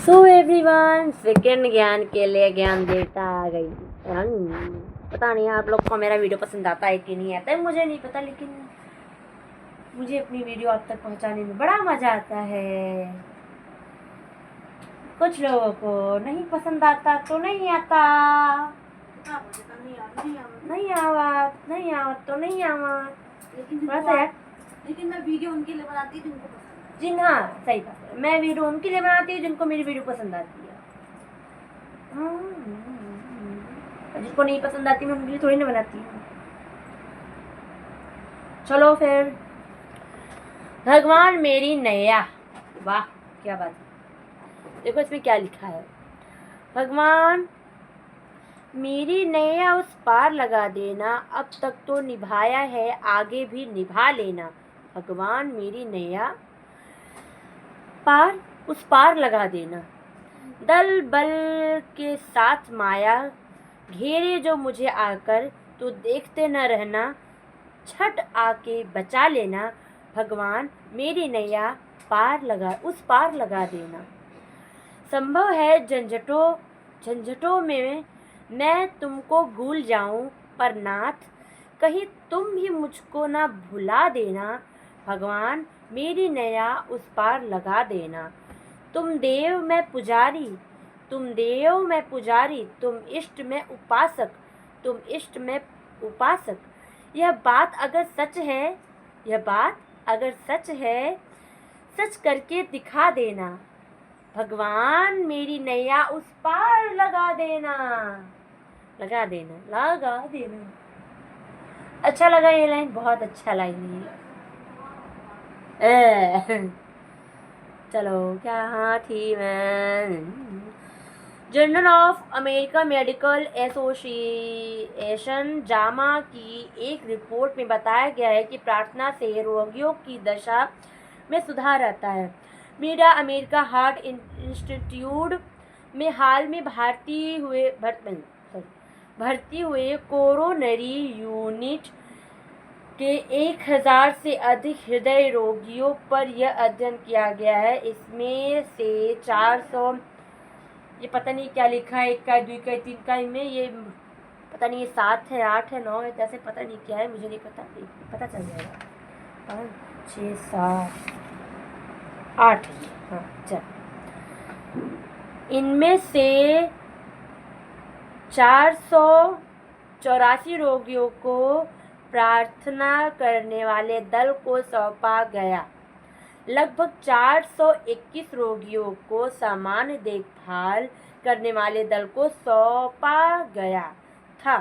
So everyone, second ज्ञान के लिए ज्ञान देवता आ गई। पता नहीं आप लोग को मेरा वीडियो पसंद आता है कि नहीं आता है, मुझे नहीं पता, लेकिन मुझे अपनी वीडियो आप तक पहुंचाने में बड़ा मज़ा आता है। कुछ लोगों को नहीं पसंद आता तो नहीं आता, नहीं आवत तो नहीं आवत, लेकिन मैं वीडियो उनके लिए बनाती हूँ जिनको पसंद है। जी हाँ, सही बात है। मैं वीडियो उनके लिए बनाती हूँ जिनको मेरी वीडियो पसंद आती है। जिनको नहीं पसंद आती मैं उनके लिए थोड़ी ना बनाती हूँ। चलो फिर, भगवान मेरी नैया। वाह क्या बात है। देखो इसमें क्या लिखा है। भगवान मेरी नैया उस पार लगा देना, अब तक तो निभाया है आगे भी निभा लेना। भगवान मेरी नैया उस पार लगा देना। दल बल के साथ माया घेरे जो मुझे आकर, तो देखते न रहना, छट आके बचा लेना। भगवान मेरी नैया उस पार लगा देना। संभव है झंझटों में मैं तुमको भूल जाऊं, पर नाथ कहीं तुम भी मुझको ना भुला देना। भगवान मेरी नैया उस पार लगा देना। तुम देव मैं पुजारी, तुम इष्ट में उपासक। यह बात अगर सच है, सच करके दिखा देना। भगवान मेरी नैया उस पार लगा देना। अच्छा लगा ये लाइन, बहुत अच्छा लाइन है। चलो क्या हाँ थी मैं। Journal of America medical association Jama की एक रिपोर्ट में बताया गया है कि प्रार्थना से रोगियों की दशा में सुधार आता है। मीडिया अमेरिका हार्ट इंस्टीट्यूट में हाल में भर्ती हुए कोरोनरी यूनिट के 1000 से अधिक हृदय रोगियों पर यह अध्ययन किया गया है। इसमें से 400, ये पता नहीं क्या लिखा है, 1 का 2 का 3 का, इनमें ये पता नहीं, ये 7 है 8 है 9 है, जैसे पता नहीं क्या है, मुझे नहीं पता चल जाएगा। 5 6 7 8, हाँ चल। इनमें से 484 रोगियों को प्रार्थना करने वाले दल को सौंपा गया। लगभग 421 रोगियों को सामान्य देखभाल करने वाले दल को सौंपा गया था।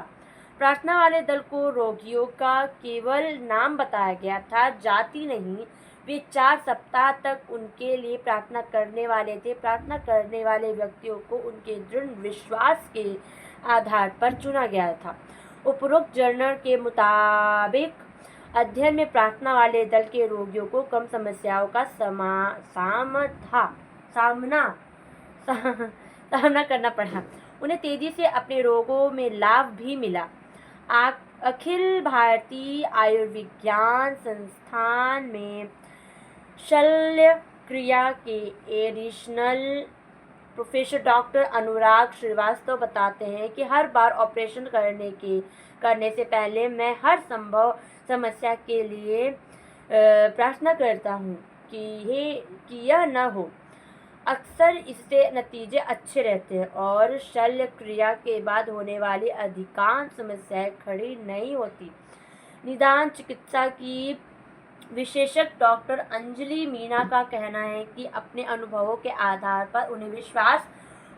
प्रार्थना वाले दल को रोगियों का केवल नाम बताया गया था, जाति नहीं। वे 4 सप्ताह तक उनके लिए प्रार्थना करने वाले थे। प्रार्थना करने वाले व्यक्तियों को उनके दृढ़ विश्वास के आधार पर चुना गया था। उपरोक्त जर्नल के मुताबिक अध्ययन में प्रार्थना वाले दल के रोगियों को कम समस्याओं का सामना करना पड़ा। उन्हें तेजी से अपने रोगों में लाभ भी मिला। अखिल भारतीय आयुर्विज्ञान संस्थान में शल्य क्रिया के एडिशनल प्रोफेसर डॉक्टर अनुराग श्रीवास्तव बताते हैं कि हर बार ऑपरेशन करने से पहले मैं हर संभव समस्या के लिए प्रार्थना करता हूँ कि यह न हो। अक्सर इससे नतीजे अच्छे रहते हैं और शल्य क्रिया के बाद होने वाली अधिकांश समस्याएं खड़ी नहीं होती। निदान चिकित्सा की विशेषज्ञ डॉक्टर अंजलि मीना का कहना है कि अपने अनुभवों के आधार पर उन्हें विश्वास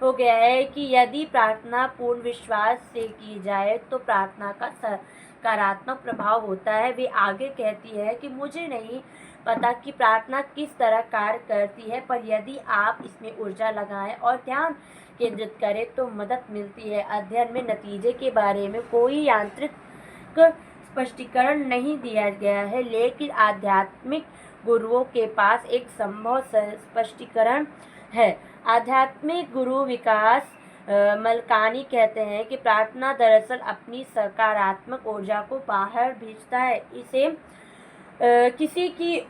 हो गया है कि यदि प्रार्थना पूर्ण विश्वास से की जाए तो प्रार्थना का सकारात्मक प्रभाव होता है। वे आगे कहती है कि मुझे नहीं पता कि प्रार्थना किस तरह कार्य करती है, पर यदि आप इसमें ऊर्जा लगाएं और ध्यान केंद्रित करें तो मदद मिलती है। अध्ययन में नतीजे के बारे में कोई यांत्रिक स्पष्टीकरण नहीं दिया गया है, लेकिन आध्यात्मिक गुरुओं के पास एक संभव स्पष्टीकरण है। आध्यात्मिक गुरु विकास मलकानी कहते हैं कि प्रार्थना दरअसल अपनी सकारात्मक ऊर्जा को बाहर भेजता है। इसे किसी की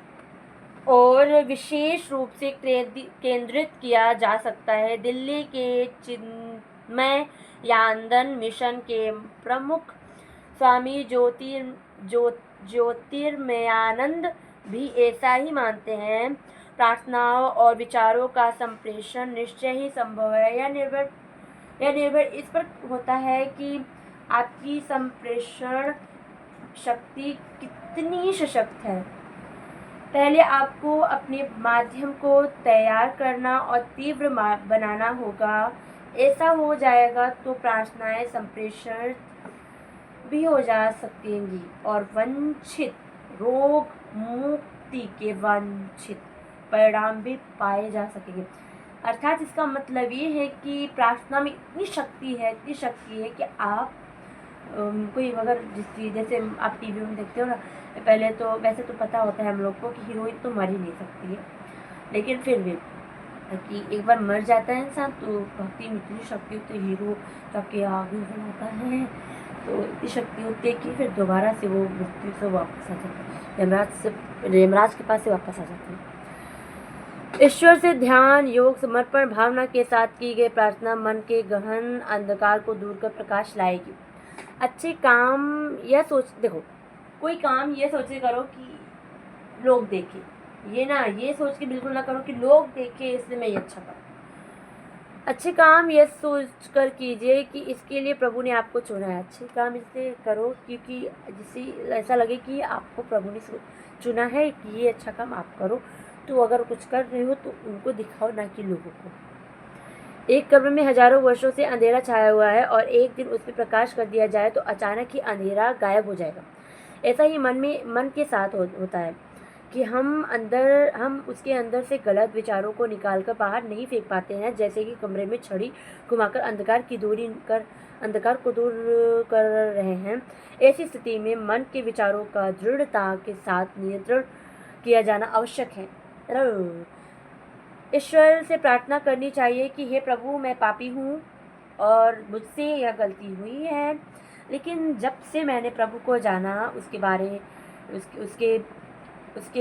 और विशेष रूप से केंद्रित किया जा सकता है। दिल्ली के चिन्मय यानदन मिशन के प्रमुख स्वामी ज्योतिर्मयानंद भी ऐसा ही मानते हैं। प्रार्थनाओं और विचारों का संप्रेषण निश्चय ही संभव है। यह निर्भर इस पर होता है कि आपकी संप्रेषण शक्ति कितनी सशक्त है। पहले आपको अपने माध्यम को तैयार करना और तीव्र बनाना होगा। ऐसा हो जाएगा तो प्रार्थनाएं संप्रेषण भी हो जा सकेंगी और वांछित रोग मुक्ति के वांछित परिणाम भी पाए जा सकेंगे। अर्थात इसका मतलब ये है कि प्रार्थना में इतनी शक्ति है कि आप कोई अगर जैसे आप टीवी में देखते हो ना, पहले तो वैसे तो पता होता है हम लोग को कि हीरोइन तो मर ही नहीं सकती है, लेकिन फिर भी कि एक बार मर जाता है इंसान तो भक्ति में इतनी शक्ति होती है, हीरो जाके आगे बनाता है तो इतनी शक्ति होती है कि फिर दोबारा से वो मृत्यु से वापस आ जाता है, यमराज के पास से वापस आ जाता है। ईश्वर से ध्यान, योग, समर्पण भावना के साथ की गई प्रार्थना मन के गहन अंधकार को दूर कर प्रकाश लाएगी। अच्छे काम देखो, कोई काम ये सोचे करो कि लोग देखें, ये सोच के बिल्कुल ना करो कि लोग देखें इसलिए मैं ये अच्छा करूँ। अच्छे काम ये सोच कर कीजिए कि इसके लिए प्रभु ने आपको चुना है। अच्छे काम इसलिए करो क्योंकि जिससे ऐसा लगे कि आपको प्रभु ने चुना है कि ये अच्छा काम आप करो। तो अगर कुछ कर रहे हो तो उनको दिखाओ, ना कि लोगों को। एक कमरे में हजारों वर्षों से अंधेरा छाया हुआ है और एक दिन उस पर प्रकाश कर दिया जाए तो अचानक ही अंधेरा गायब हो जाएगा। ऐसा ही मन के साथ होता है कि हम उसके अंदर से गलत विचारों को निकालकर बाहर नहीं फेंक पाते हैं। जैसे कि कमरे में छड़ी घुमाकर अंधकार को दूर कर रहे हैं। ऐसी स्थिति में मन के विचारों का दृढ़ता के साथ नियंत्रण किया जाना आवश्यक है। ईश्वर से प्रार्थना करनी चाहिए कि हे प्रभु, मैं पापी हूँ और मुझसे यह गलती हुई है, लेकिन जब से मैंने प्रभु को जाना उसके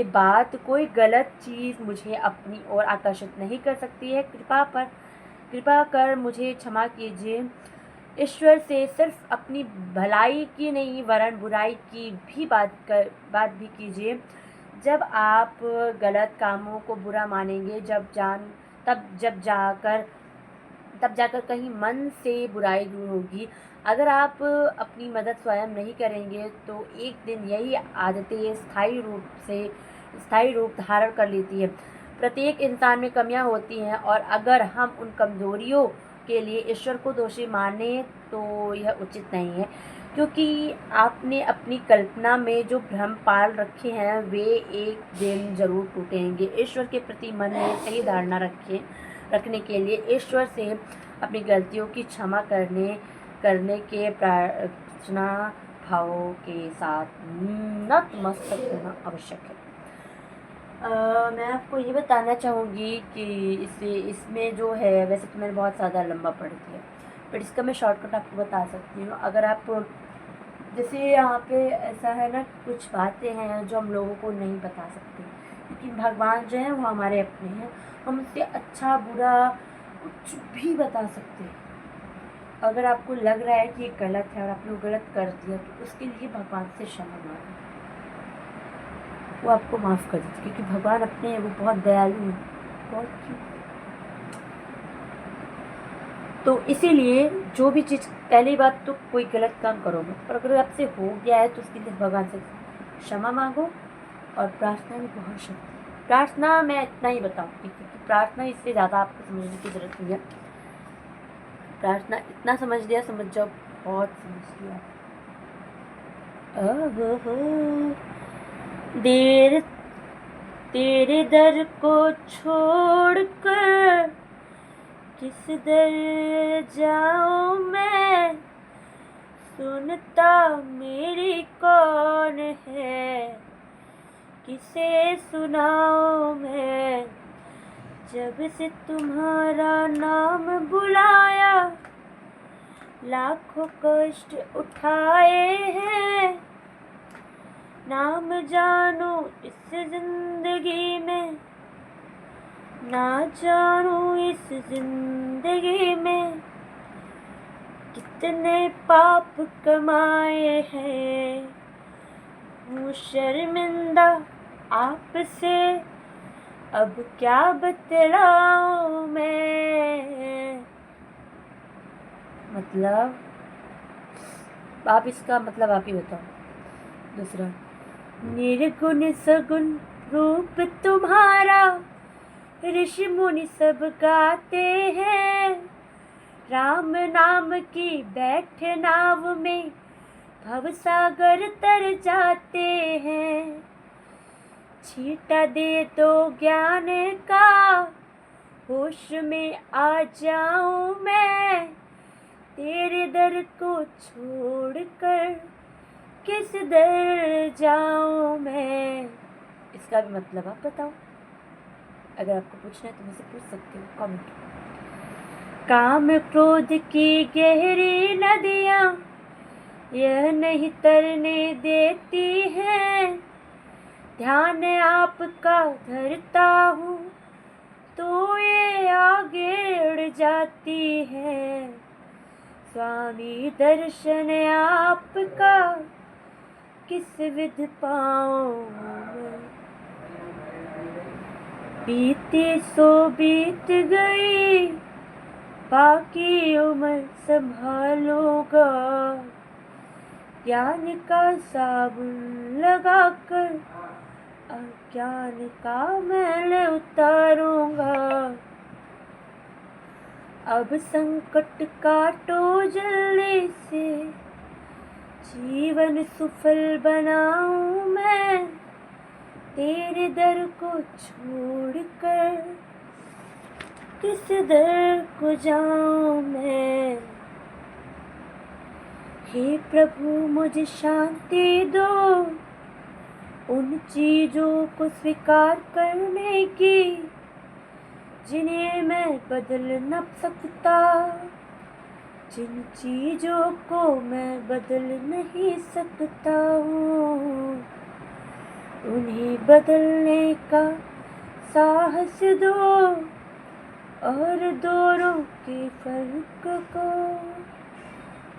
बाद कोई गलत चीज़ मुझे अपनी ओर आकर्षित नहीं कर सकती है। कृपा कर मुझे क्षमा कीजिए। ईश्वर से सिर्फ अपनी भलाई की नहीं वरन बुराई की भी बात भी कीजिए। जब आप गलत कामों को बुरा मानेंगे तब जाकर कहीं मन से बुराई दूर होगी। अगर आप अपनी मदद स्वयं नहीं करेंगे तो एक दिन यही आदतें स्थायी रूप धारण कर लेती है। प्रत्येक इंसान में कमियां होती हैं और अगर हम उन कमजोरियों के लिए ईश्वर को दोषी माने तो यह उचित नहीं है, क्योंकि आपने अपनी कल्पना में जो भ्रम पाल रखे हैं वे एक दिन जरूर टूटेंगे। ईश्वर के प्रति मन में सही धारणा रखने के लिए ईश्वर से अपनी गलतियों की क्षमा करने के प्रार्थना भावों के साथ नतमस्तक होना आवश्यक है। मैं आपको ये बताना चाहूँगी कि इसमें जो है, वैसे तो मैंने बहुत ज़्यादा लंबा पढ़ दिया, बट इसका मैं शॉर्टकट आपको बता सकती हूँ। अगर आप जैसे यहाँ पे ऐसा है ना, कुछ बातें हैं जो हम लोगों को नहीं बता सकते, लेकिन भगवान जो है वो हमारे अपने हैं। हम उससे अच्छा बुरा कुछ भी बता सकते हैं। अगर आपको लग रहा है कि ये गलत है और आपने गलत कर दिया तो उसके लिए भगवान से क्षमा मांगो, वो आपको माफ़ कर देते, क्योंकि भगवान अपने हैं, वो बहुत दयालु हैं, बहुत। तो इसीलिए जो भी चीज़, पहली बात तो कोई गलत काम करो मत, पर अगर आपसे हो गया है तो उसके लिए भगवान से क्षमा मांगो। और प्रार्थना में बहुत शक्ति। प्रार्थना मैं इतना ही बताऊँगी क्योंकि प्रार्थना इससे ज़्यादा आपको समझने की ज़रूरत नहीं है। प्रार्थना इतना समझ जाओ, बहुत समझ लिया। देर तेरे दर को छोड़कर किस दर जाऊं मैं, सुनता मेरी कौन है, किसे सुनाऊं मैं। जब से तुम्हारा नाम बुलाया लाखों कष्ट उठाए हैं, नाम जानो इस जिंदगी में, ना जानू इस जिंदगी में कितने पाप कमाए हैं। हूँ शर्मिंदा आपसे, अब क्या बतलाऊं मैं। मतलब आप इसका मतलब आप ही बताओ। दूसरा, निर्गुण सगुण रूप तुम्हारा, ऋषि मुनि सब गाते हैं। राम नाम की बैठे नाव में, भव सागर तर जाते हैं। छींटा दे दो ज्ञान का, होश में आ जाऊं मैं। तेरे दर को छोड़कर किस दर जाऊं मैं। इसका भी मतलब आप बताओ। अगर आपको पूछना है तो मुझसे पूछ सकते हो कमेंट। काम क्रोध की गहरी नदियाँ यह नहीं तरने देती हैं। ध्यान आपका धरता हूँ तो ये आगे उड़ जाती है। स्वामी दर्शन आपका किस विध पाऊं मैं। बीती सो बीत गई, बाकी उम्र संभालूंगा। ज्ञान का साबुन लगाकर अज्ञान का मैल उतारूंगा। अब संकट काटो जल्दी से, जीवन सुफल बनाऊं मैं। तेरे दर को छोड़कर किस दर को जाऊं मैं। हे प्रभु मुझे शांति दो, उन चीजों को स्वीकार करने की जिन्हें मैं बदल न सकता। जिन चीजों को मैं बदल नहीं सकता हूँ, उन्हें बदलने का साहस दो और दोनों के फर्क को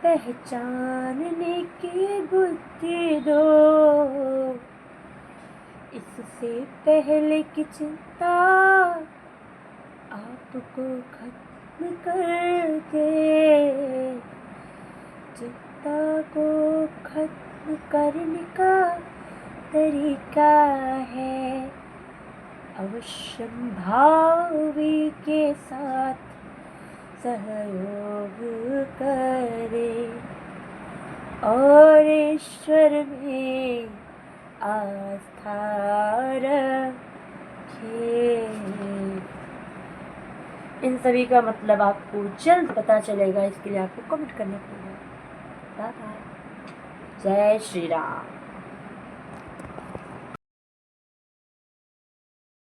पहचानने की बुद्धि दो। इससे पहले की चिंता आपको खत्म कर दे। चिंता को खत्म करने का तरीका है अवश्यम भावी के साथ सहयोग करे और ईश्वर में आस्था रखे। इन सभी का मतलब आपको जल्द पता चलेगा, इसके लिए आपको कमेंट करना पड़ेगा। Bye bye. जय श्री राम।